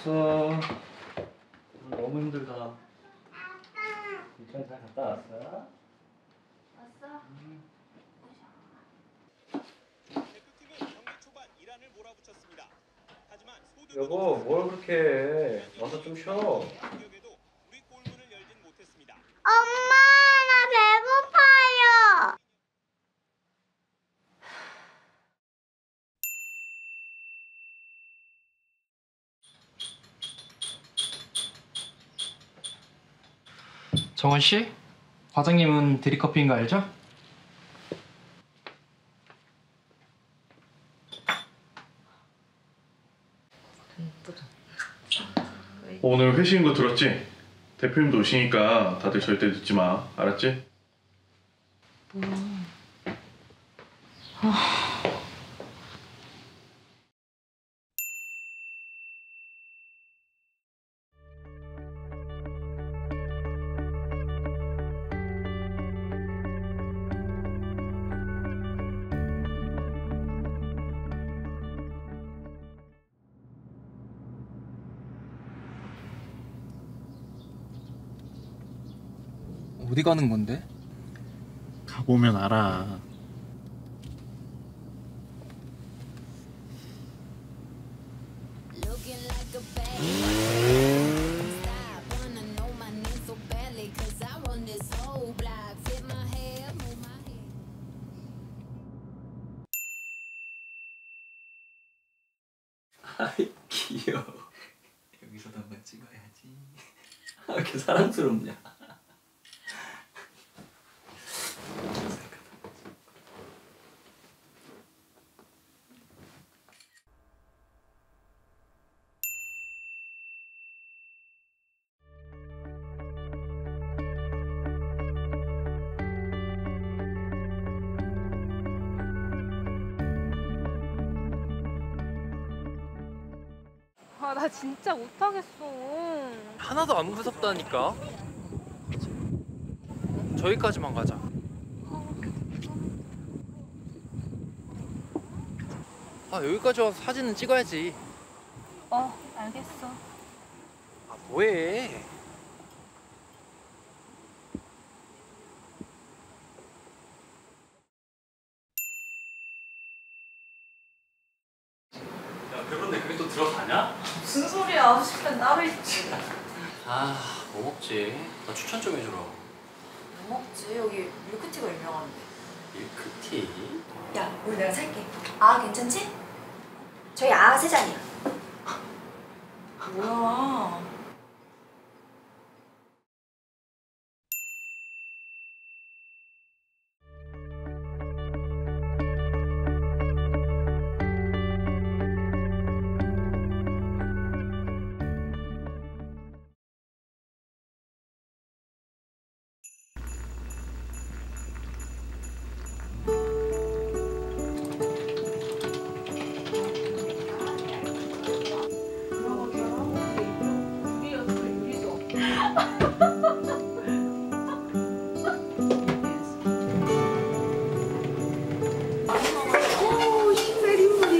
왔어. 너무 힘들다. 일단 잘 갔다 왔어? 왔어? 대표팀은 경기 초반 이란을 몰아붙였습니다. 하지만 여보, 뭘 그렇게 해? 와서 좀 쉬어. 공격에도 우리 골문을 열진 못했습니다. 엄마, 나 배고파요. 정원 씨? 과장님은 드립커피인 거 알죠? 오늘 회식인 거 들었지? 대표님도 오시니까 다들 절대 늦지 마. 알았지? 어디 가는 건데? 가보면 알아. 아이, 귀여워. 여기서도 한번 찍어야지. 왜 이렇게 사랑스럽냐? 아, 나 진짜 못하겠어. 하나도 안 무섭다니까. 저기까지만 가자. 아, 여기까지 와서 사진은 찍어야지. 알겠어. 아, 뭐해? 야, 그런데 그게 또 들어가냐? 무슨 소리야? 식단 따로 있지. 아, 뭐 먹지? 나 추천 좀 해주라. 뭐 먹지? 여기 밀크티가 유명한데. 밀크티? 야, 우리 내가 살게. 아, 괜찮지? 저희 아 세 잔이야. 뭐야?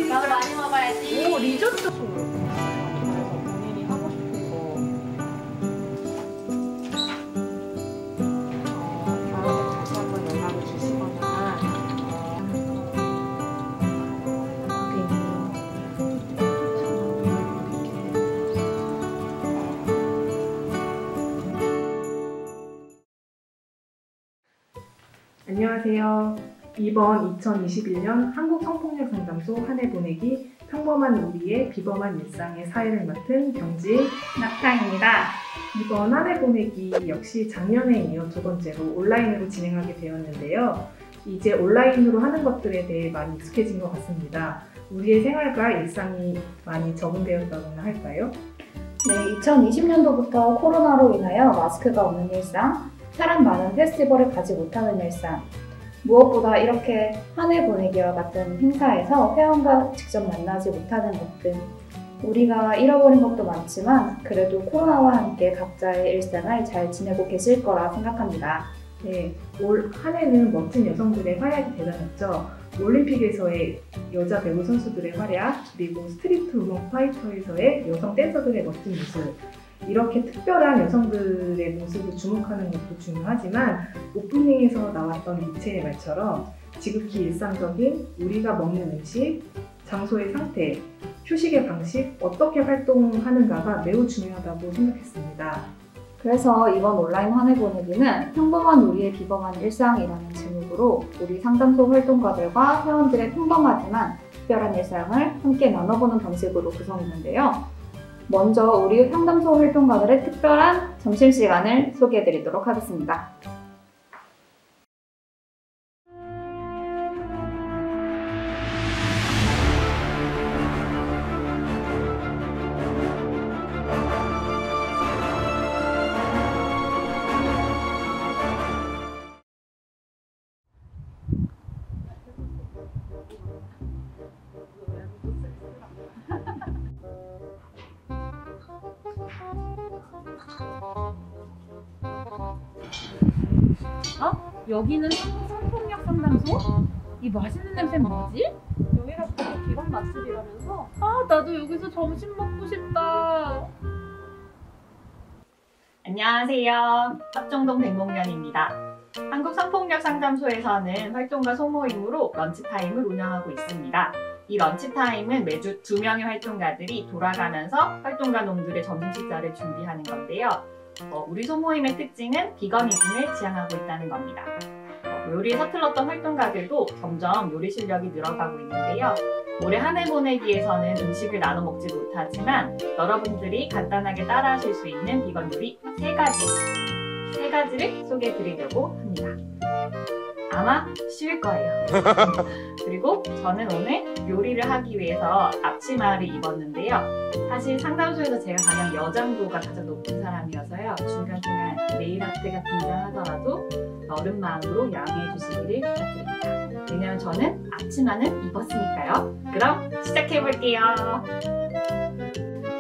나도 많이 먹어야지. 오, 리조트. 본인이 하고 싶은 거. 다음에 다시 한번 연락을 주시거나. 안녕하세요. 이번 2021년 한국성폭력상담소 한 해 보내기 평범한 우리의 비범한 일상의 사회를 맡은 경지 낙타입니다. 이번 한 해 보내기 역시 작년에 이어 두 번째로 온라인으로 진행하게 되었는데요. 이제 온라인으로 하는 것들에 대해 많이 익숙해진 것 같습니다. 우리의 생활과 일상이 많이 적응되었다고나 할까요? 네, 2020년도부터 코로나로 인하여 마스크가 없는 일상, 사람 많은 페스티벌을 가지 못하는 일상, 무엇보다 이렇게 한 해 보내기와 같은 행사에서 회원과 직접 만나지 못하는 것들, 우리가 잃어버린 것도 많지만 그래도 코로나와 함께 각자의 일상을 잘 지내고 계실 거라 생각합니다. 네, 올 한 해는 멋진 여성들의 활약이 대단했죠. 올림픽에서의 여자 배구 선수들의 활약, 그리고 스트리트 우먼 파이터에서의 여성 댄서들의 멋진 모습, 이렇게 특별한 여성들의 모습을 주목하는 것도 중요하지만 오프닝에서 나왔던 니체의 말처럼 지극히 일상적인 우리가 먹는 음식, 장소의 상태, 휴식의 방식, 어떻게 활동하는가가 매우 중요하다고 생각했습니다. 그래서 이번 온라인 한 해 보내기는 평범한 우리의 비범한 일상이라는 제목으로 우리 상담소 활동가들과 회원들의 평범하지만 특별한 일상을 함께 나눠보는 방식으로 구성했는데요. 먼저 우리 상담소 활동가들의 특별한 점심시간을 소개해드리도록 하겠습니다. 여기는 성폭력 상담소? 이 맛있는 냄새는 뭐지? 여기가 되게 비건 맛집이라면서? 아, 나도 여기서 점심 먹고 싶다. 안녕하세요. 합정동 백목련입니다. 한국 성폭력 상담소에서는 활동가 소모임으로 런치타임을 운영하고 있습니다. 이 런치타임은 매주 2명의 활동가들이 돌아가면서 활동가 놈들의 점심 식사를 준비하는 건데요. 우리 소모임의 특징은 비건이즘을 지향하고 있다는 겁니다. 요리에 서툴렀던 활동가들도 점점 요리 실력이 늘어가고 있는데요. 올해 한 해 보내기에서는 음식을 나눠 먹지 못하지만 여러분들이 간단하게 따라하실 수 있는 비건 요리 3가지를 소개해 드리려고 합니다. 아마 쉬울 거예요. 그리고 저는 오늘 요리를 하기 위해서 앞치마를 입었는데요. 사실 상담소에서 제가 가장 여장도가 가장 높은 사람이어서요. 중간중간 네일아트가 등장하더라도 너른 마음으로 양해해 주시기를 부탁드립니다. 왜냐면 저는 앞치마는 입었으니까요. 그럼 시작해 볼게요.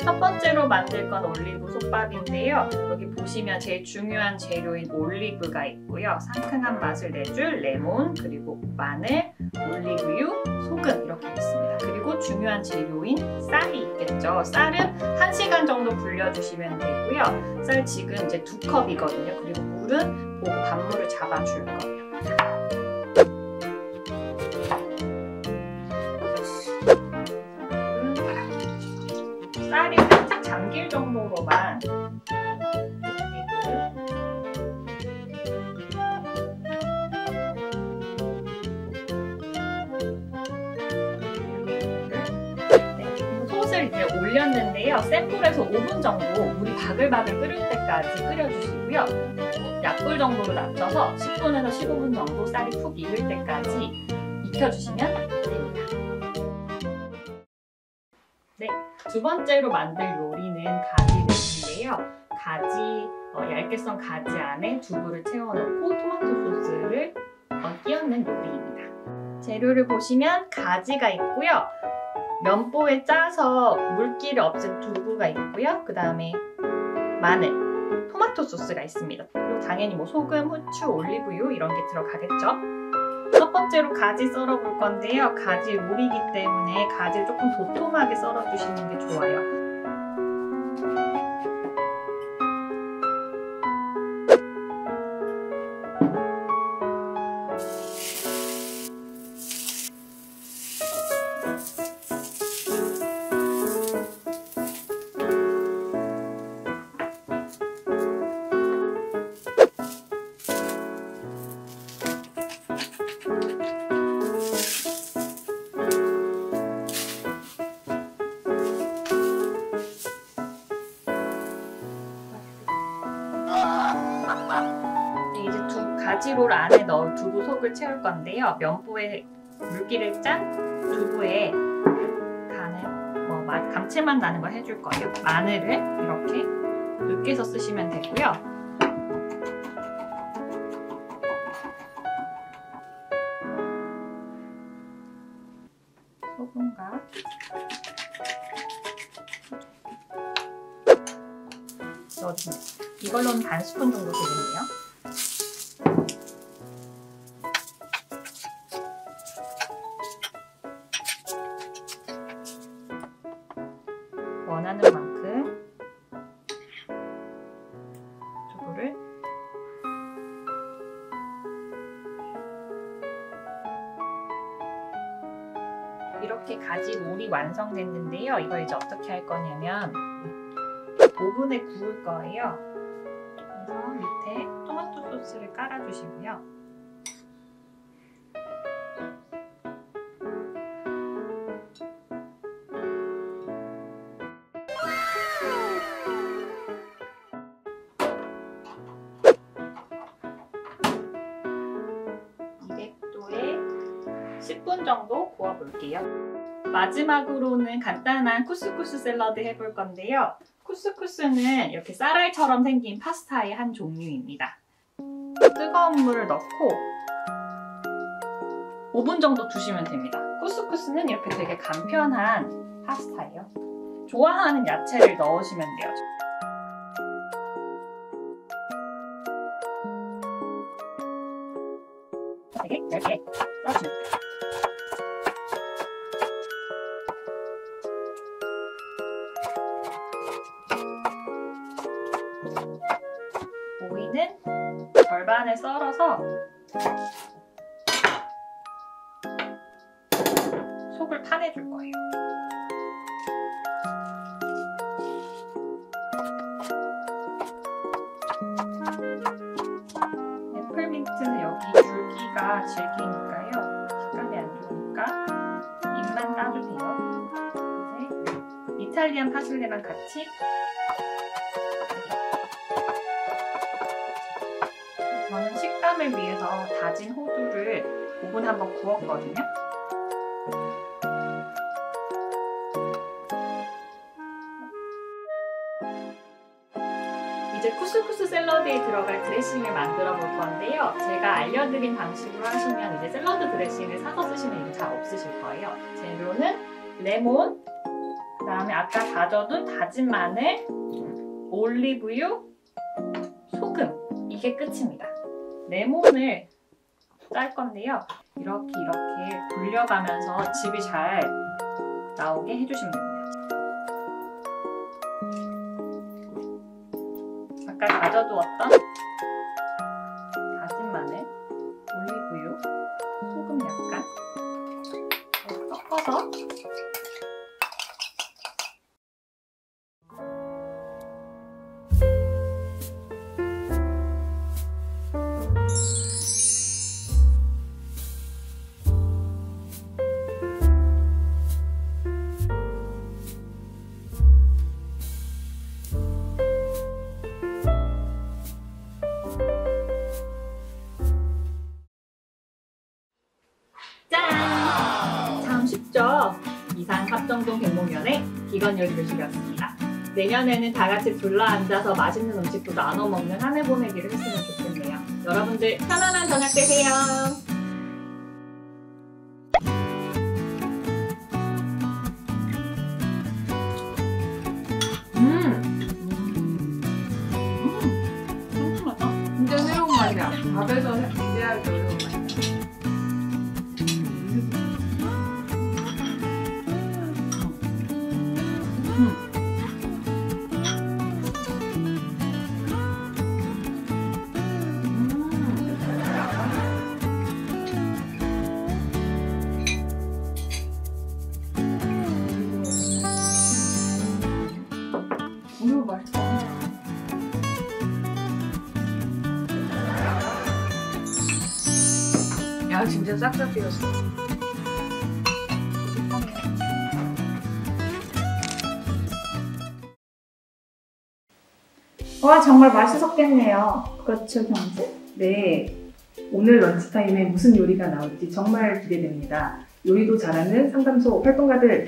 첫 번째로 만들 건 올리브 솥밥인데요. 여기 보시면 제일 중요한 재료인 올리브가 있고요. 상큼한 맛을 내줄 레몬, 그리고 마늘, 올리브유, 소금 이렇게 있습니다. 그리고 중요한 재료인 쌀이 있겠죠. 쌀은 1시간 정도 불려주시면 되고요. 쌀 지금 이제 2컵이거든요. 그리고 물은 보고 반물을 잡아줄 거예요. 쌀이 살짝 잠길 정도로만 솥을 이제 올렸는데요. 센 불에서 5분 정도 물이 바글바글 끓을 때까지 끓여주시고요. 약불 정도로 낮춰서 10분에서 15분 정도 쌀이 푹 익을 때까지 익혀주시면 됩니다. 네, 두 번째로 만들 요리는 가지냉인데요. 얇게 썬 가지 안에 두부를 채워넣고 토마토 소스를 끼얹는 요리입니다. 재료를 보시면 가지가 있고요. 면보에 짜서 물기를 없앤 두부가 있고요. 그 다음에 마늘, 토마토 소스가 있습니다. 그리고 당연히 소금, 후추, 올리브유 이런 게 들어가겠죠. 첫 번째로 가지 썰어 볼 건데요. 가지 요리이기 때문에 가지를 조금 도톰하게 썰어 주시는 게 좋아요. 가지롤 안에 넣을 두부 속을 채울 건데요. 면보에 물기를 짠 두부에 간을 감칠맛 나는 걸 해줄 거예요. 마늘을 이렇게 으깨서 쓰시면 되고요. 소금과 넣어줍니다. 이걸로는 반 스푼 정도 되겠네요. 가지 롤이 완성됐는데요. 이걸 이제 어떻게 할 거냐면 오븐에 구울 거예요. 그래서 밑에 토마토 소스를 깔아주시고요. (200도에) 10분 정도 구워볼게요. 마지막으로는 간단한 쿠스쿠스 샐러드 해볼 건데요. 쿠스쿠스는 이렇게 쌀알처럼 생긴 파스타의 한 종류입니다. 뜨거운 물을 넣고 5분 정도 두시면 됩니다. 쿠스쿠스는 이렇게 되게 간편한 파스타예요. 좋아하는 야채를 넣으시면 돼요. 되게 얇게 썰어주면 돼요. 오이는 절반을 썰어서 속을 파내줄 거예요. 애플민트는 여기 줄기가 질기니까요. 식감이 안 좋으니까 잎만 따주세요. 이제 이탈리안 파슬리랑 같이 저는 식감을 위해서 다진 호두를 5분 한번 구웠거든요. 이제 쿠스쿠스 샐러드에 들어갈 드레싱을 만들어 볼 건데요. 제가 알려드린 방식으로 하시면 이제 샐러드 드레싱을 사서 쓰시는 일은 잘 없으실 거예요. 재료는 레몬, 그 다음에 아까 다져둔 다진 마늘, 올리브유, 소금, 이게 끝입니다. 레몬을 짤 건데요. 이렇게 돌려가면서 즙이 잘 나오게 해주시면 됩니다. 아까 다져두었던 다진 마늘, 올리브유, 소금 약간 섞어서 짠! 참 쉽죠? 이상 합정동 백목면의 비건 요리 교실이었습니다. 내년에는 다 같이 둘러앉아서 맛있는 음식도 나눠 먹는 한 해 보내기를 했으면 좋겠네요. 여러분들 편안한 저녁 되세요. 진짜 새로운 맛이야. 밥에서 기대하기 어려운 맛이야. 이거 맛있다. 야, 진짜 싹싹 비었어. 와, 정말 맛있었겠네요. 그렇죠, 경주? 네, 오늘 런치타임에 무슨 요리가 나올지 정말 기대됩니다. 요리도 잘하는 상담소 활동가들.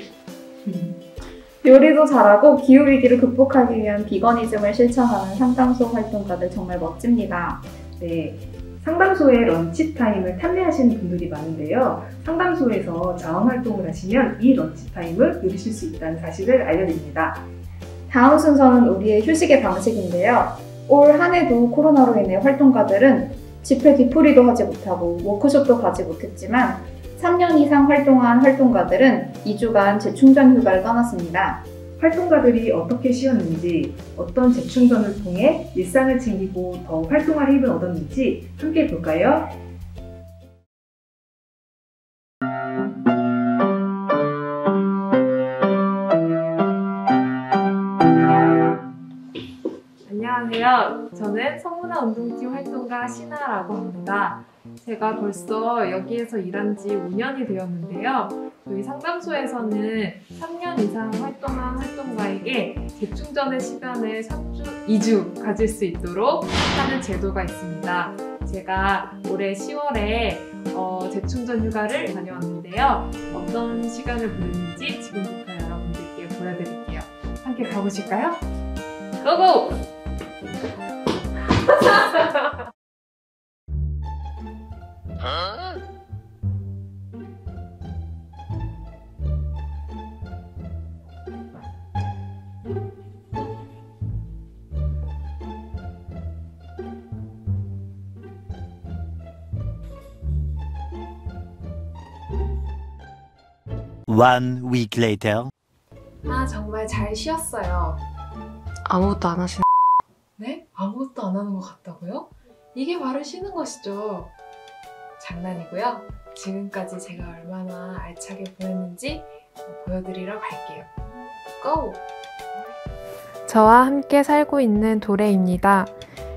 요리도 잘하고 기후위기를 극복하기 위한 비거니즘을 실천하는 상담소 활동가들 정말 멋집니다. 네, 상담소의 런치타임을 탐내하시는 분들이 많은데요. 상담소에서 자원활동을 하시면 이 런치타임을 누리실 수 있다는 사실을 알려드립니다. 다음 순서는 우리의 휴식의 방식인데요. 올 한 해도 코로나로 인해 활동가들은 집회 뒤풀이도 하지 못하고 워크숍도 가지 못했지만 3년 이상 활동한 활동가들은 2주간 재충전 휴가를 떠났습니다. 활동가들이 어떻게 쉬었는지, 어떤 재충전을 통해 일상을 챙기고 더 활동할 힘을 얻었는지 함께 볼까요? 안녕하세요. 저는 성문화 운동팀 활동가 신아라고 합니다. 제가 벌써 여기에서 일한 지 5년이 되었는데요. 저희 상담소에서는 3년 이상 활동한 활동가에게 재충전의 시간을 2주 가질 수 있도록 하는 제도가 있습니다. 제가 올해 10월에 재충전 휴가를 다녀왔는데요. 어떤 시간을 보냈는지 지금부터 여러분들께 보여드릴게요. 함께 가보실까요? 고고! One week later. 정말 잘 쉬었어요. 아무것도 안 하시는 네? 아무것도 안 하는 것 같다고요? 이게 바로 쉬는 것이죠. 장난이고요. 지금까지 제가 얼마나 알차게 보냈는지 보여드리러 갈게요. 고! 저와 함께 살고 있는 도래입니다.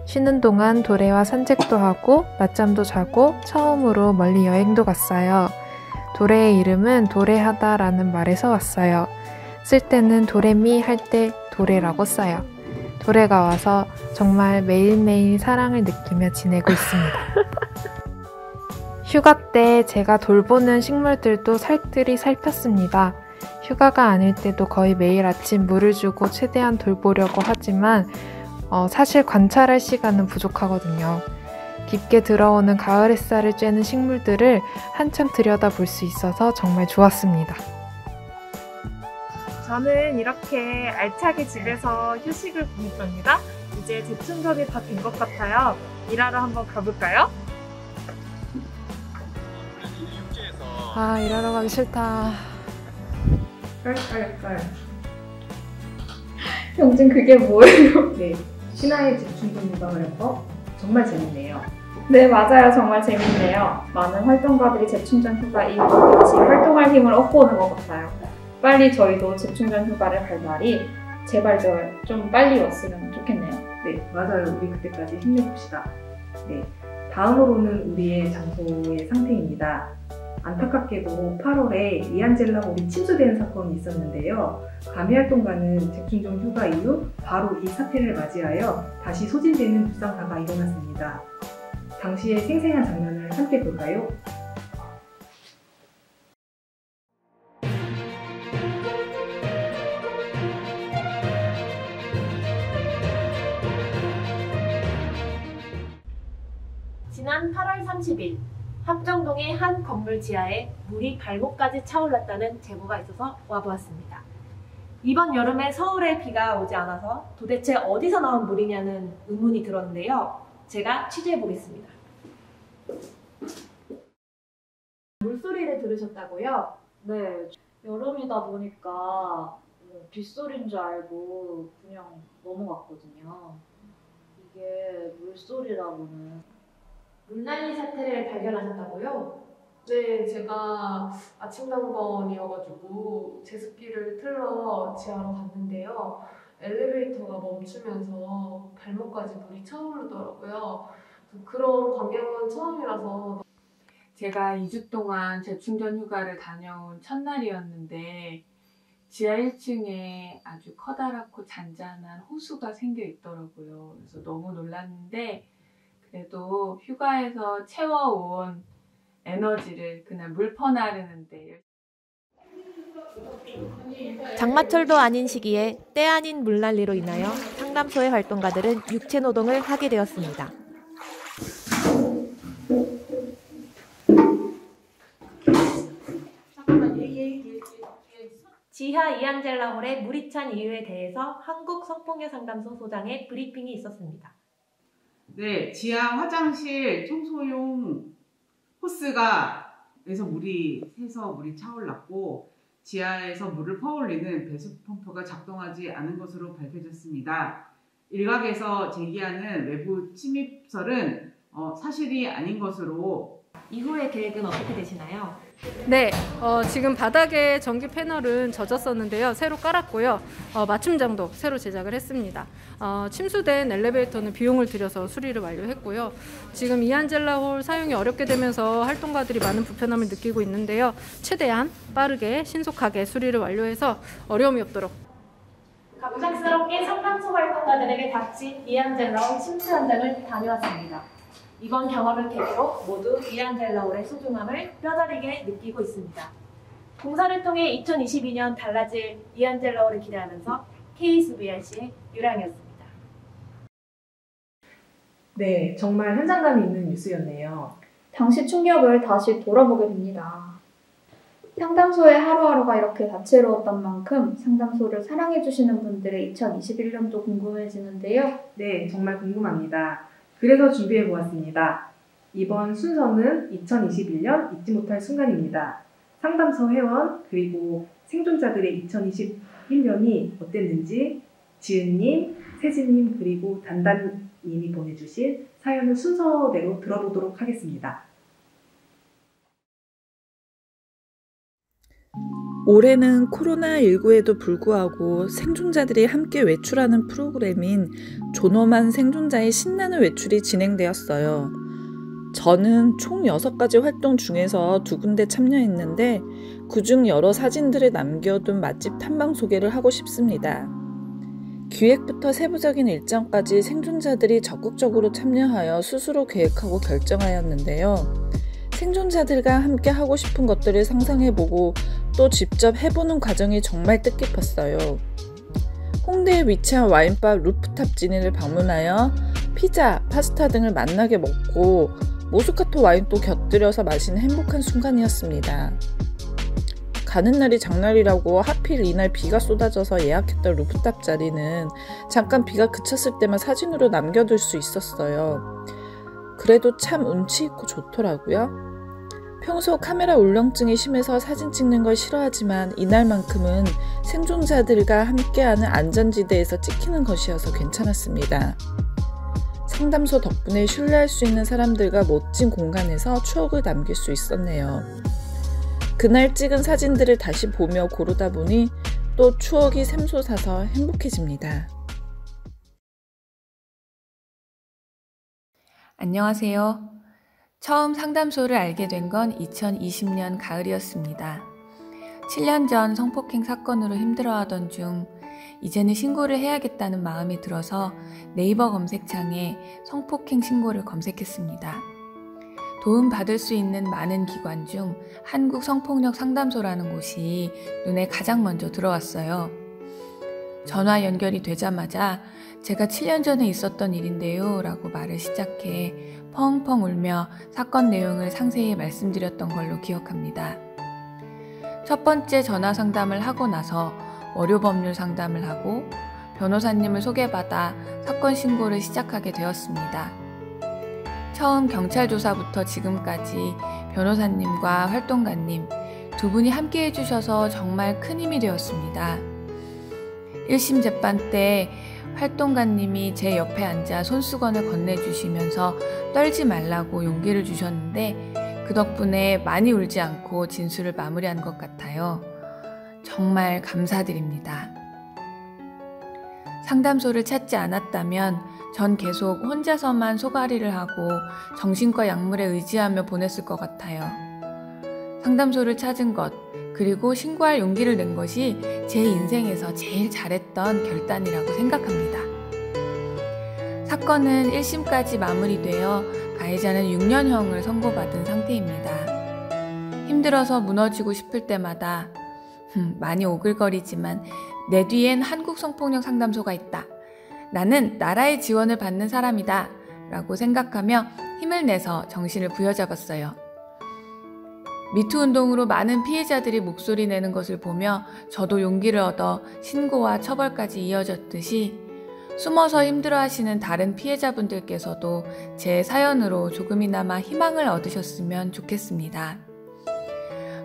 쉬는 동안 도래와 산책도 하고 낮잠도 자고 처음으로 멀리 여행도 갔어요. 도래의 이름은 도래하다라는 말에서 왔어요. 쓸 때는 도레미 할 때 도래라고 써요. 도래가 와서 정말 매일매일 사랑을 느끼며 지내고 있습니다. 휴가 때 제가 돌보는 식물들도 살뜰히 살폈습니다. 휴가가 아닐 때도 거의 매일 아침 물을 주고 최대한 돌보려고 하지만 사실 관찰할 시간은 부족하거든요. 깊게 들어오는 가을 햇살을 쬐는 식물들을 한참 들여다볼 수 있어서 정말 좋았습니다. 저는 이렇게 알차게 집에서 휴식을 보냈답니다. 이제 재충전이 다 된 것 같아요. 일하러 한번 가볼까요? 일하러 가기 싫다. 깔깔깔. 영진 그게 뭐예요? 네, 신화의 재충전 유방을 정말 재밌네요. 네, 맞아요. 정말 재밌네요. 많은 활동가들이 재충전 휴가 이후로 같이 활동할 힘을 얻고 오는 것 같아요. 빨리 저희도 재충전 휴가를 갈 날이 제발 좀 빨리 왔으면 좋겠네요. 네, 맞아요. 우리 그때까지 힘내봅시다. 네, 다음으로는 우리의 장소의 상태입니다. 안타깝게도 8월에 리안젤라 홀이 침수되는 사건이 있었는데요. 가미활동가는 재충전 휴가 이후 바로 이 사태를 맞이하여 다시 소진되는 불상사가 일어났습니다. 당시의 생생한 장면을 함께 볼까요? 지난 8월 30일 합정동의 한 건물 지하에 물이 발목까지 차올랐다는 제보가 있어서 와보았습니다. 이번 여름에 서울에 비가 오지 않아서 도대체 어디서 나온 물이냐는 의문이 들었는데요. 제가 취재해보겠습니다. 물소리를 들으셨다고요? 네, 여름이다 보니까 빗소리인 줄 알고 그냥 넘어갔거든요. 이게 물소리라고는. 물난리 사태를 발견하셨다고요? 네, 제가 아침 당번이어가지고 제습기를 틀러 지하로 갔는데요. 엘리베이터가 멈추면서 발목까지 물이 차오르더라고요. 그런 광경은 처음이라서. 제가 2주 동안 재충전 휴가를 다녀온 첫날이었는데 지하 1층에 아주 커다랗고 잔잔한 호수가 생겨 있더라고요. 그래서 너무 놀랐는데 그래도 휴가에서 채워온 에너지를 그날 물퍼나르는데. 장마철도 아닌 시기에 때 아닌 물난리로 인하여 상담소의 활동가들은 육체 노동을 하게 되었습니다. 지하 이안젤라 홀에 물이 찬 이유에 대해서 한국 성폭력 상담소 소장의 브리핑이 있었습니다. 네, 지하 화장실 청소용 호스에서 물이 새서 물이 차올랐고 지하에서 물을 퍼올리는 배수 펌프가 작동하지 않은 것으로 밝혀졌습니다. 일각에서 제기하는 외부 침입설은 사실이 아닌 것으로 이후의 계획은 어떻게 되시나요? 네, 지금 바닥에 전기 패널은 젖었었는데요. 새로 깔았고요. 맞춤장도 새로 제작을 했습니다. 침수된 엘리베이터는 비용을 들여서 수리를 완료했고요. 지금 이안젤라 홀 사용이 어렵게 되면서 활동가들이 많은 불편함을 느끼고 있는데요. 최대한 빠르게 신속하게 수리를 완료해서 어려움이 없도록. 갑작스럽게 상담소 활동가들에게 닥친 이안젤라 홀 침수 현장을 다녀왔습니다. 이번 경험을 계기로 모두 이안젤라 홀의 소중함을 뼈저리게 느끼고 있습니다. 공사를 통해 2022년 달라질 이안젤라 홀을 기대하면서 KSBRC의 유랑이었습니다. 네, 정말 현장감이 있는 뉴스였네요. 당시 충격을 다시 돌아보게 됩니다. 상담소의 하루하루가 이렇게 다채로웠던 만큼 상담소를 사랑해주시는 분들의 2021년도 궁금해지는데요. 네, 정말 궁금합니다. 그래서 준비해보았습니다. 이번 순서는 2021년 잊지 못할 순간입니다. 상담소 회원 그리고 생존자들의 2021년이 어땠는지 지은님, 세진님 그리고 단단님이 보내주신 사연을 순서대로 들어보도록 하겠습니다. 올해는 코로나19에도 불구하고 생존자들이 함께 외출하는 프로그램인 존엄한 생존자의 신나는 외출이 진행되었어요. 저는 총 6가지 활동 중에서 2군데 참여했는데 그중 여러 사진들을 남겨둔 맛집 탐방 소개를 하고 싶습니다. 기획부터 세부적인 일정까지 생존자들이 적극적으로 참여하여 스스로 계획하고 결정하였는데요. 생존자들과 함께 하고 싶은 것들을 상상해보고 또 직접 해보는 과정이 정말 뜻깊었어요. 홍대에 위치한 와인바 루프탑 지니를 방문하여 피자, 파스타 등을 맛나게 먹고 모스카토 와인도 곁들여서 마시는 행복한 순간이었습니다. 가는 날이 장날이라고 하필 이날 비가 쏟아져서 예약했던 루프탑 자리는 잠깐 비가 그쳤을 때만 사진으로 남겨둘 수 있었어요. 그래도 참 운치 있고 좋더라고요. 평소 카메라 울렁증이 심해서 사진 찍는 걸 싫어하지만 이날만큼은 생존자들과 함께하는 안전지대에서 찍히는 것이어서 괜찮았습니다. 상담소 덕분에 신뢰할 수 있는 사람들과 멋진 공간에서 추억을 남길 수 있었네요. 그날 찍은 사진들을 다시 보며 고르다 보니 또 추억이 샘솟아서 행복해집니다. 안녕하세요. 처음 상담소를 알게 된 건 2020년 가을이었습니다. 7년 전 성폭행 사건으로 힘들어하던 중 이제는 신고를 해야겠다는 마음이 들어서 네이버 검색창에 성폭행 신고를 검색했습니다. 도움받을 수 있는 많은 기관 중 한국성폭력 상담소라는 곳이 눈에 가장 먼저 들어왔어요. 전화 연결이 되자마자 제가 7년 전에 있었던 일인데요 라고 말을 시작해 펑펑 울며 사건 내용을 상세히 말씀드렸던 걸로 기억합니다. 첫 번째 전화 상담을 하고 나서 월요 법률 상담을 하고 변호사님을 소개받아 사건 신고를 시작하게 되었습니다. 처음 경찰 조사부터 지금까지 변호사님과 활동가님 두 분이 함께 해주셔서 정말 큰 힘이 되었습니다. 1심 재판 때 활동가님이 제 옆에 앉아 손수건을 건네주시면서 떨지 말라고 용기를 주셨는데 그 덕분에 많이 울지 않고 진술을 마무리한 것 같아요. 정말 감사드립니다. 상담소를 찾지 않았다면 전 계속 혼자서만 소가리를 하고 정신과 약물에 의지하며 보냈을 것 같아요. 상담소를 찾은 것, 그리고 신고할 용기를 낸 것이 제 인생에서 제일 잘했던 결단이라고 생각합니다. 사건은 1심까지 마무리되어 가해자는 6년형을 선고받은 상태입니다. 힘들어서 무너지고 싶을 때마다 많이 오글거리지만 내 뒤엔 한국성폭력 상담소가 있다. 나는 나라의 지원을 받는 사람이다. 라고 생각하며 힘을 내서 정신을 부여잡았어요. 미투 운동으로 많은 피해자들이 목소리 내는 것을 보며 저도 용기를 얻어 신고와 처벌까지 이어졌듯이 숨어서 힘들어하시는 다른 피해자분들께서도 제 사연으로 조금이나마 희망을 얻으셨으면 좋겠습니다.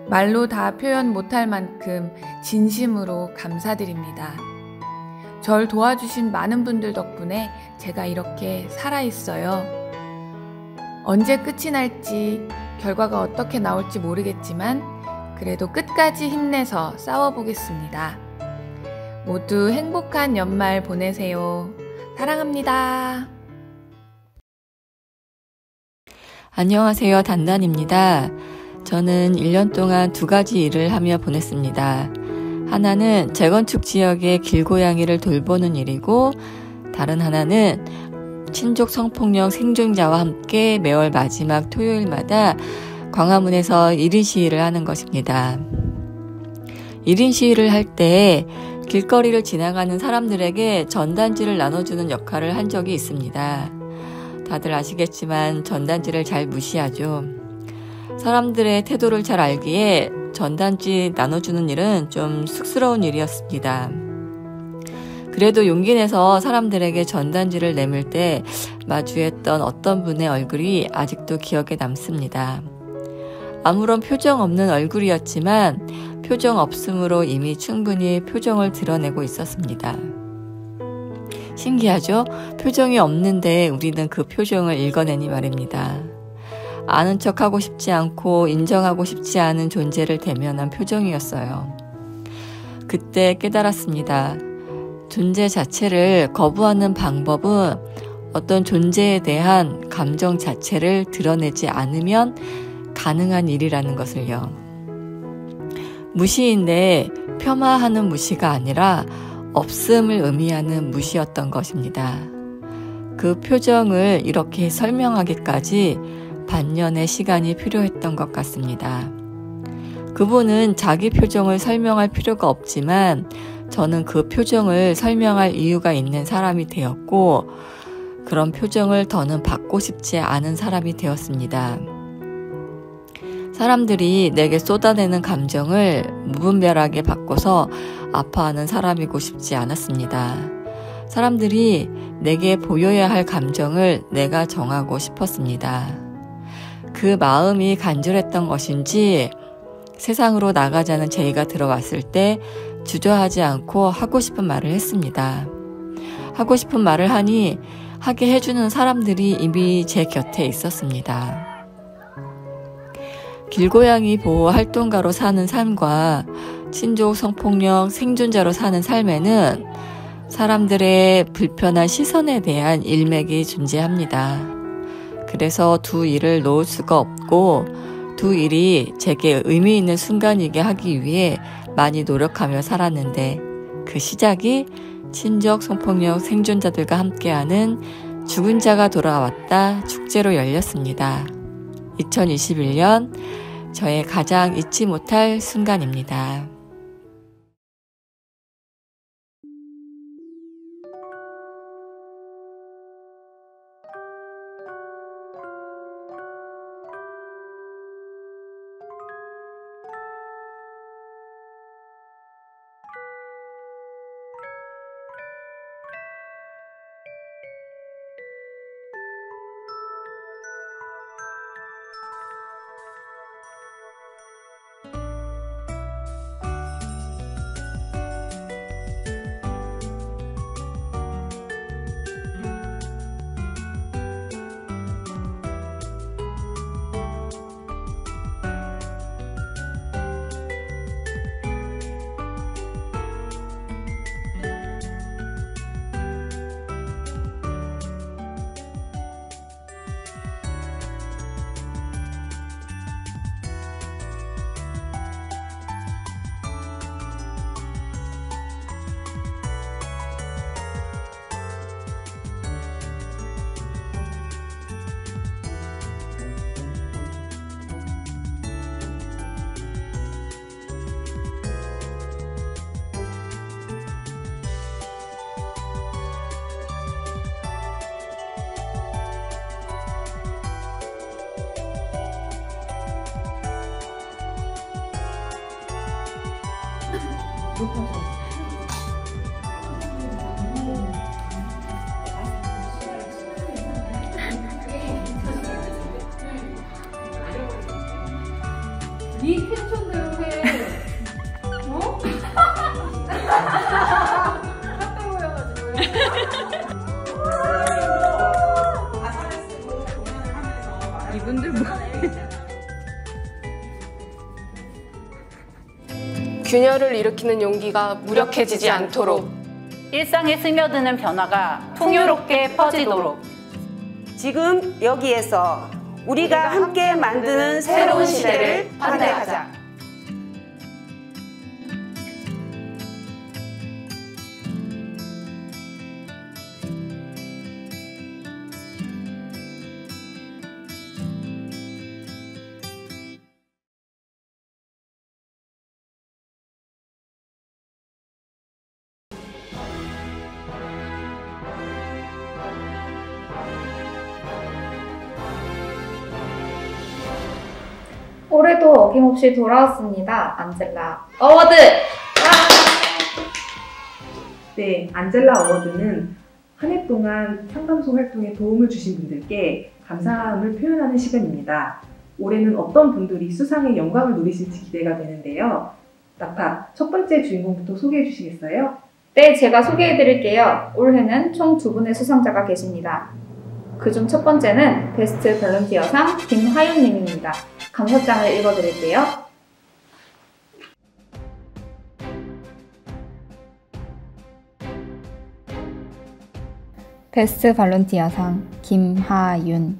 말로 다 표현 못할 만큼 진심으로 감사드립니다. 절 도와주신 많은 분들 덕분에 제가 이렇게 살아있어요. 언제 끝이 날지 결과가 어떻게 나올지 모르겠지만 그래도 끝까지 힘내서 싸워보겠습니다. 모두 행복한 연말 보내세요. 사랑합니다. 안녕하세요. 단단입니다. 저는 1년 동안 2가지 일을 하며 보냈습니다. 하나는 재건축 지역의 길고양이를 돌보는 일이고 다른 하나는 친족 성폭력 생존자와 함께 매월 마지막 토요일마다 광화문에서 1인 시위를 하는 것입니다. 1인 시위를 할 때 길거리를 지나가는 사람들에게 전단지를 나눠주는 역할을 한 적이 있습니다. 다들 아시겠지만 전단지를 잘 무시하죠. 사람들의 태도를 잘 알기에 전단지 나눠주는 일은 좀 쑥스러운 일이었습니다. 그래도 용기 내서 사람들에게 전단지를 내밀 때 마주했던 어떤 분의 얼굴이 아직도 기억에 남습니다. 아무런 표정 없는 얼굴이었지만 표정 없음으로 이미 충분히 표정을 드러내고 있었습니다. 신기하죠? 표정이 없는데 우리는 그 표정을 읽어내니 말입니다. 아는 척하고 싶지 않고 인정하고 싶지 않은 존재를 대면한 표정이었어요. 그때 깨달았습니다. 존재 자체를 거부하는 방법은 어떤 존재에 대한 감정 자체를 드러내지 않으면 가능한 일이라는 것을요. 무시인데 폄하하는 무시가 아니라 없음을 의미하는 무시였던 것입니다. 그 표정을 이렇게 설명하기까지 반년의 시간이 필요했던 것 같습니다. 그분은 자기 표정을 설명할 필요가 없지만 저는 그 표정을 설명할 이유가 있는 사람이 되었고 그런 표정을 더는 받고 싶지 않은 사람이 되었습니다. 사람들이 내게 쏟아내는 감정을 무분별하게 바꿔서 아파하는 사람이고 싶지 않았습니다. 사람들이 내게 보여야 할 감정을 내가 정하고 싶었습니다. 그 마음이 간절했던 것인지 세상으로 나가자는 제의가 들어왔을 때 주저하지 않고 하고 싶은 말을 했습니다. 하고 싶은 말을 하니 하게 해주는 사람들이 이미 제 곁에 있었습니다. 길고양이 보호 활동가로 사는 삶과 친족 성폭력 생존자로 사는 삶에는 사람들의 불편한 시선에 대한 일맥이 존재합니다. 그래서 두 일을 놓을 수가 없고 두 일이 제게 의미 있는 순간이게 하기 위해 많이 노력하며 살았는데 그 시작이 친족 성폭력 생존자들과 함께하는 죽은 자가 돌아왔다 축제로 열렸습니다. 2021년 저의 가장 잊지 못할 순간입니다. 네 텐션대로 해. 어? 깜짝 놀라가지고. 이분들 뭐? 균열을 일으키는 용기가 무력해지지 않도록 일상에 스며드는 변화가 풍요롭게 퍼지도록 지금 여기에서 우리가 함께 만드는 새로운 시대를 판단하자. 올해도 어김없이 돌아왔습니다. 안젤라 어워드! 네, 안젤라 어워드는 한 해 동안 상담소 활동에 도움을 주신 분들께 감사함을 표현하는 시간입니다. 올해는 어떤 분들이 수상의 영광을 누리실지 기대가 되는데요. 낙타, 첫 번째 주인공부터 소개해 주시겠어요? 네, 제가 소개해 드릴게요. 올해는 총 2분의 수상자가 계십니다. 그중 첫 번째는 베스트 볼런티어상 김하윤님입니다. 감사장을 읽어드릴게요. 베스트 볼런티어상 김하윤.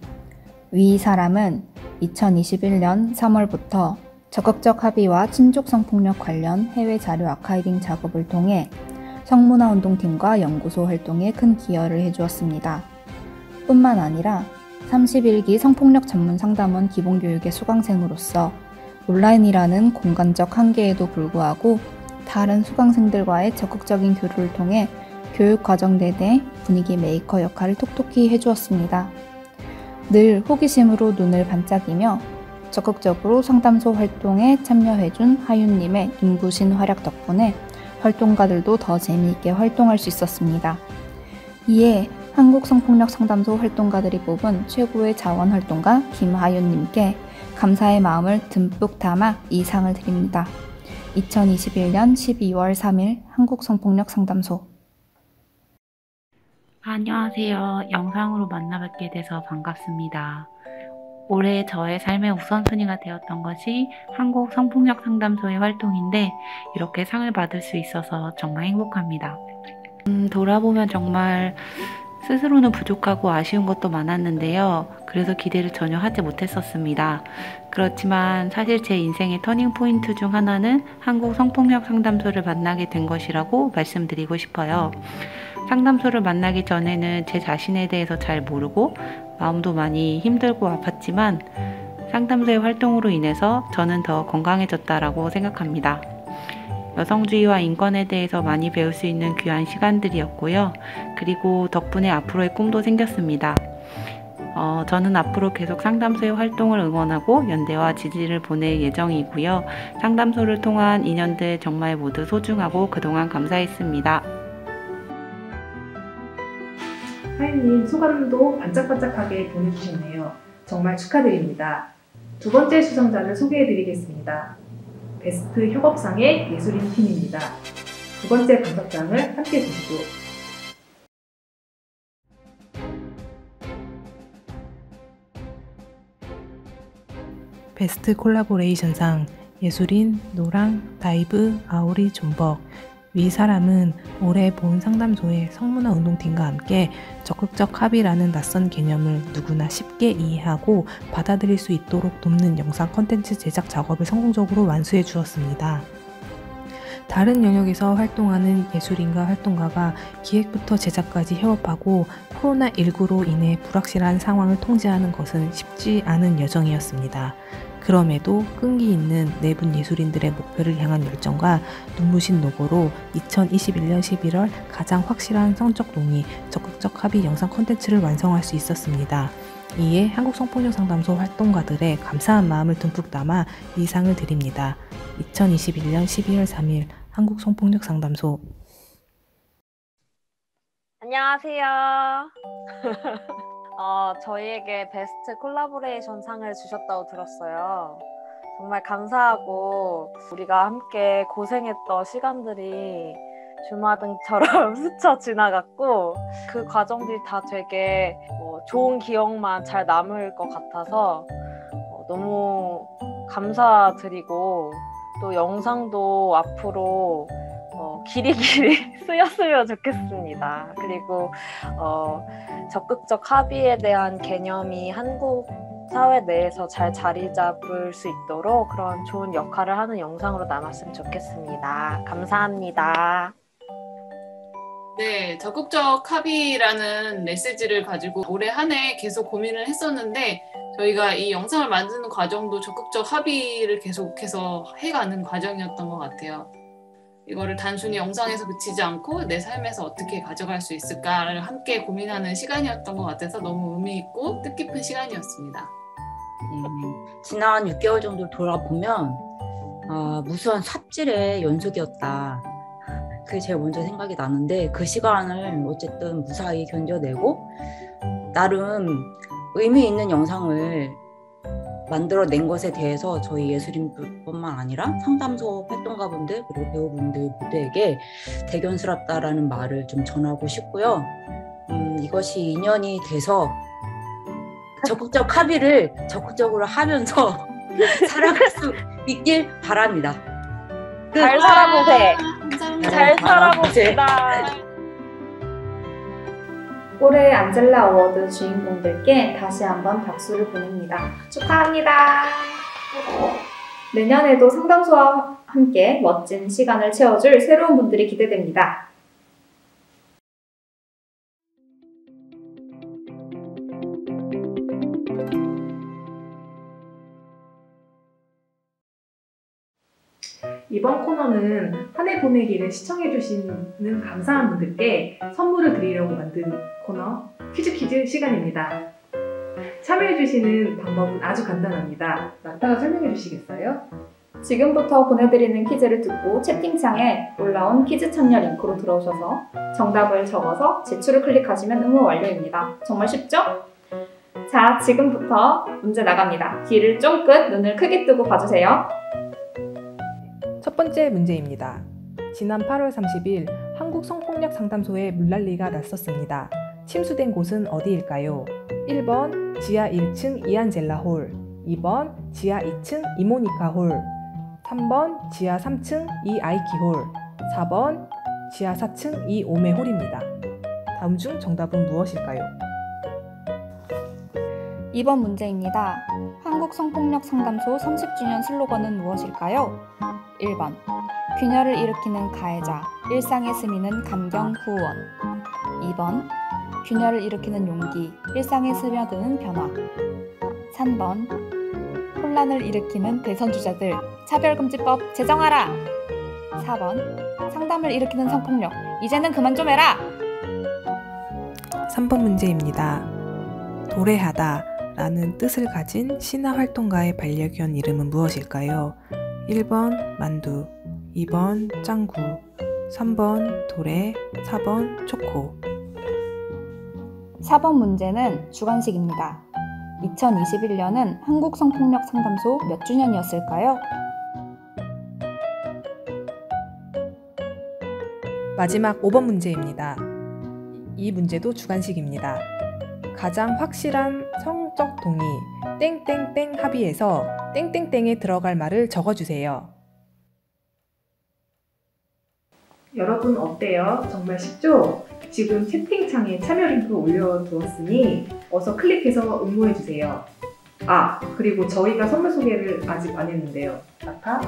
위 사람은 2021년 3월부터 적극적 합의와 친족 성폭력 관련 해외 자료 아카이빙 작업을 통해 성문화운동팀과 연구소 활동에 큰 기여를 해주었습니다. 뿐만 아니라 31기 성폭력 전문 상담원 기본교육의 수강생으로서 온라인이라는 공간적 한계에도 불구하고 다른 수강생들과의 적극적인 교류를 통해 교육 과정 내내 분위기 메이커 역할을 톡톡히 해주었습니다. 늘 호기심으로 눈을 반짝이며 적극적으로 상담소 활동에 참여해준 하윤님의 눈부신 활약 덕분에 활동가들도 더 재미있게 활동할 수 있었습니다. 이에 한국성폭력상담소 활동가들이 뽑은 최고의 자원활동가 김하윤님께 감사의 마음을 듬뿍 담아 이 상을 드립니다. 2021년 12월 3일 한국성폭력상담소. 안녕하세요. 영상으로 만나뵙게 돼서 반갑습니다. 올해 저의 삶의 우선순위가 되었던 것이 한국 성폭력 상담소의 활동인데 이렇게 상을 받을 수 있어서 정말 행복합니다. 돌아보면 정말 스스로는 부족하고 아쉬운 것도 많았는데요. 그래서 기대를 전혀 하지 못했었습니다. 그렇지만 사실 제 인생의 터닝 포인트 중 하나는 한국 성폭력 상담소를 만나게 된 것이라고 말씀드리고 싶어요. 상담소를 만나기 전에는 제 자신에 대해서 잘 모르고 마음도 많이 힘들고 아팠지만 상담소의 활동으로 인해서 저는 더 건강해졌다라고 생각합니다. 여성주의와 인권에 대해서 많이 배울 수 있는 귀한 시간들이었고요. 그리고 덕분에 앞으로의 꿈도 생겼습니다. 저는 앞으로 계속 상담소의 활동을 응원하고 연대와 지지를 보낼 예정이고요. 상담소를 통한 인연들 정말 모두 소중하고 그동안 감사했습니다. 하윤님 소감도 반짝반짝하게 보내주셨네요. 정말 축하드립니다. 두 번째 수상자를 소개해드리겠습니다. 베스트 협업상의 예술인 팀입니다. 두 번째 감사장을 함께 보시죠. 베스트 콜라보레이션상 예술인 노랑, 다이브, 아오리, 존벅. 위 사람은 올해 본 상담소의 성문화 운동팀과 함께 적극적 합의라는 낯선 개념을 누구나 쉽게 이해하고 받아들일 수 있도록 돕는 영상 콘텐츠 제작 작업을 성공적으로 완수해 주었습니다. 다른 영역에서 활동하는 예술인과 활동가가 기획부터 제작까지 협업하고 코로나19로 인해 불확실한 상황을 통제하는 것은 쉽지 않은 여정이었습니다. 그럼에도 끈기 있는 네 분 예술인들의 목표를 향한 열정과 눈부신 노고로 2021년 11월 가장 확실한 성적 동의, 적극적 합의 영상 콘텐츠를 완성할 수 있었습니다. 이에 한국성폭력상담소 활동가들의 감사한 마음을 듬뿍 담아 이 상을 드립니다. 2021년 12월 3일 한국성폭력상담소. 안녕하세요. 저희에게 베스트 콜라보레이션 상을 주셨다고 들었어요. 정말 감사하고 우리가 함께 고생했던 시간들이 주마등처럼 스쳐 지나갔고 그 과정들이 다 되게 좋은 기억만 잘 남을 것 같아서 너무 감사드리고 또 영상도 앞으로 길이길이 쓰였으면 좋겠습니다. 그리고 적극적 합의에 대한 개념이 한국 사회 내에서 잘 자리 잡을 수 있도록 그런 좋은 역할을 하는 영상으로 남았으면 좋겠습니다. 감사합니다. 네, 적극적 합의라는 메시지를 가지고 올해 한 해 계속 고민을 했었는데 저희가 이 영상을 만드는 과정도 적극적 합의를 계속해서 해가는 과정이었던 것 같아요. 이거를 단순히 영상에서 그치지 않고 내 삶에서 어떻게 가져갈 수 있을까를 함께 고민하는 시간이었던 것 같아서 너무 의미 있고 뜻깊은 시간이었습니다. 지난 6개월 정도 돌아보면 무수한 삽질의 연속이었다. 그게 제일 먼저 생각이 나는데 그 시간을 어쨌든 무사히 견뎌내고 나름 의미 있는 영상을 만들어낸 것에 대해서 저희 예술인뿐만 아니라 상담소 활동가분들 그리고 배우분들 모두에게 대견스럽다라는 말을 좀 전하고 싶고요. 이것이 인연이 돼서 적극적 합의를 적극적으로 하면서 살아갈 수 있길 바랍니다. 잘 살아보세. 잘 살아봅시다. 올해 안젤라 어워드 주인공들께 다시 한번 박수를 보냅니다. 축하합니다. 내년에도 상담소와 함께 멋진 시간을 채워줄 새로운 분들이 기대됩니다. 이번 코너는 한 해 보내기를 시청해주시는 감사한 분들께 선물을 드리려고 만든 코너 퀴즈 시간입니다. 참여해주시는 방법은 아주 간단합니다. 낙타가 설명해주시겠어요? 지금부터 보내드리는 퀴즈를 듣고 채팅창에 올라온 퀴즈 참여 링크로 들어오셔서 정답을 적어서 제출을 클릭하시면 응모 완료입니다. 정말 쉽죠? 자, 지금부터 문제 나갑니다. 귀를 쫑긋, 눈을 크게 뜨고 봐주세요. 첫 번째 문제입니다. 지난 8월 30일 한국 성폭력 상담소에 물난리가 났었습니다. 침수된 곳은 어디일까요? 1번 지하 1층 이안젤라 홀, 2번 지하 2층 이모니카 홀, 3번 지하 3층 이아이키 홀, 4번 지하 4층 이오메 홀입니다. 다음 중 정답은 무엇일까요? 2번 문제입니다. 한국 성폭력 상담소 30주년 슬로건은 무엇일까요? 1번 균열을 일으키는 가해자, 일상에 스미는 감경 후원. 2번 균열을 일으키는 용기, 일상에 스며드는 변화. 3번 혼란을 일으키는 대선주자들, 차별금지법 제정하라. 4번 상담을 일으키는 성폭력, 이제는 그만 좀 해라. 3번 문제입니다. 도래하다 라는 뜻을 가진 신화활동가의 반려견 이름은 무엇일까요? 1번 만두, 2번 짱구, 3번 도래, 4번 초코. 4번 문제는 주관식입니다. 2021년은 한국 성폭력 상담소 몇 주년이었을까요? 마지막 5번 문제입니다. 이 문제도 주관식입니다. 가장 확실한 성적 동의 땡땡땡 합의에서 땡땡땡에 들어갈 말을 적어주세요. 여러분 어때요? 정말 쉽죠? 지금 채팅창에 참여 링크 올려두었으니 어서 클릭해서 응모해주세요. 그리고 저희가 선물 소개를 아직 안 했는데요. 낙타?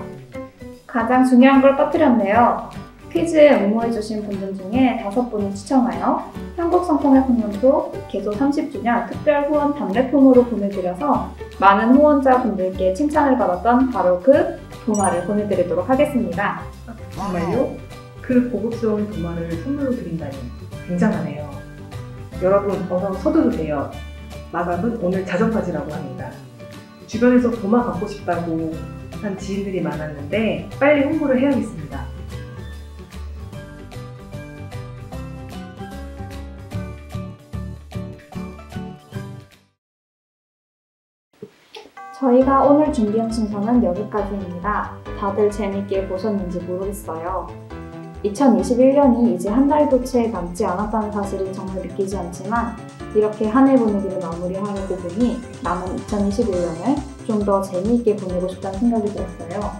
가장 중요한 걸 빠뜨렸네요. 퀴즈에 응모해주신 분들 중에 5분을 추첨하여 한국 성폭력 상담소 개소 30주년 특별 후원 답례품으로 보내드려서 많은 후원자분들께 칭찬을 받았던 바로 그 도마를 보내드리도록 하겠습니다. 정말요? 그 고급스러운 도마를 선물로 드린다니 굉장하네요. 여러분 어서 서두르세요. 마감은 오늘 자정까지라고 합니다. 주변에서 도마 갖고 싶다고 한 지인들이 많았는데 빨리 홍보를 해야겠습니다. 저희가 오늘 준비한 순서는 여기까지입니다. 다들 재밌게 보셨는지 모르겠어요. 2021년이 이제 한 달도 채 남지 않았다는 사실이 정말 믿기지 않지만 이렇게 한 해 보내기를 마무리하려고 보니 남은 2021년을 좀 더 재미있게 보내고 싶다는 생각이 들었어요.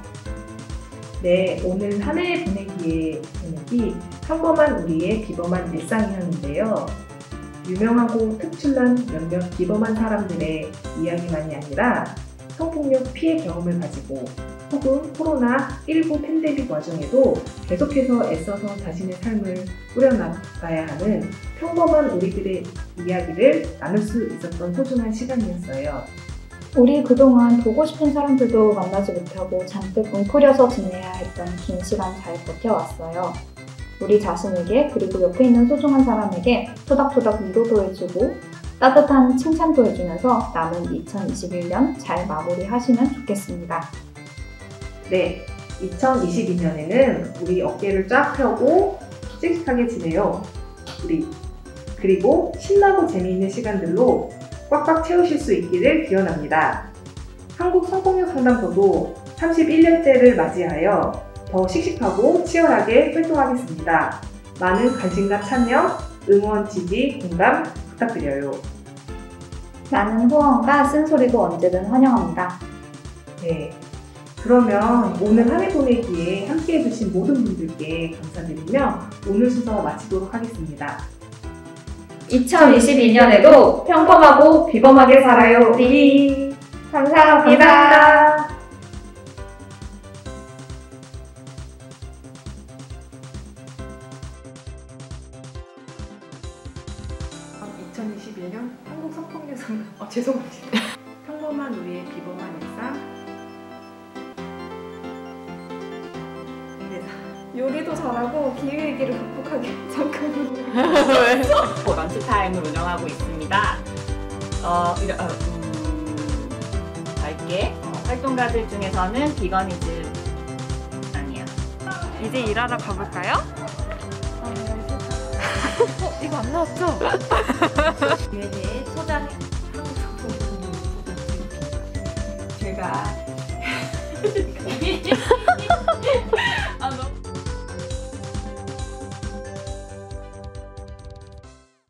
네, 오늘 한 해 보내기의 제목이 평범한 우리의 비범한 일상이었는데요. 유명하고 특출난 몇몇 비범한 사람들의 이야기만이 아니라 성폭력 피해 경험을 가지고 혹은 코로나19 팬데믹 와중에도 계속해서 애써서 자신의 삶을 꾸려나가야 하는 평범한 우리들의 이야기를 나눌 수 있었던 소중한 시간이었어요. 우리 그동안 보고 싶은 사람들도 만나지 못하고 잔뜩 웅크려서 지내야 했던 긴 시간 잘 버텨왔어요. 우리 자신에게 그리고 옆에 있는 소중한 사람에게 토닥토닥 위로도 해주고 따뜻한 칭찬도 해주면서 남은 2021년 잘 마무리하시면 좋겠습니다. 네, 2022년에는 우리 어깨를 쫙 펴고 씩씩하게 지내요. 그리고 신나고 재미있는 시간들로 꽉꽉 채우실 수 있기를 기원합니다. 한국 성폭력 상담소도 31년째를 맞이하여 더 씩씩하고 치열하게 활동하겠습니다. 많은 관심과 참여, 응원, 지지, 공감 부탁드려요. 많은 후원과 쓴소리도 언제든 환영합니다. 네, 그러면 오늘 한 해 보내기에 함께 해주신 모든 분들께 감사드리며 오늘 순서 마치도록 하겠습니다. 2022년에도 평범하고 비범하게 살아요, 우리. 감사합니다. 2021년 한국 성폭력 상담 죄송합니다. 평범한 우리의 비범한 일상. 요리도 잘하고 기후위기를 극복하게 잠깐만요. 런치타임을 운영하고 있습니다. 짧게 활동가들 중에서는 비건이즘 아니야. 이제 일하러 가볼까요? 이거 안 나왔죠? 유엔의 소장 한국 성폭력 제가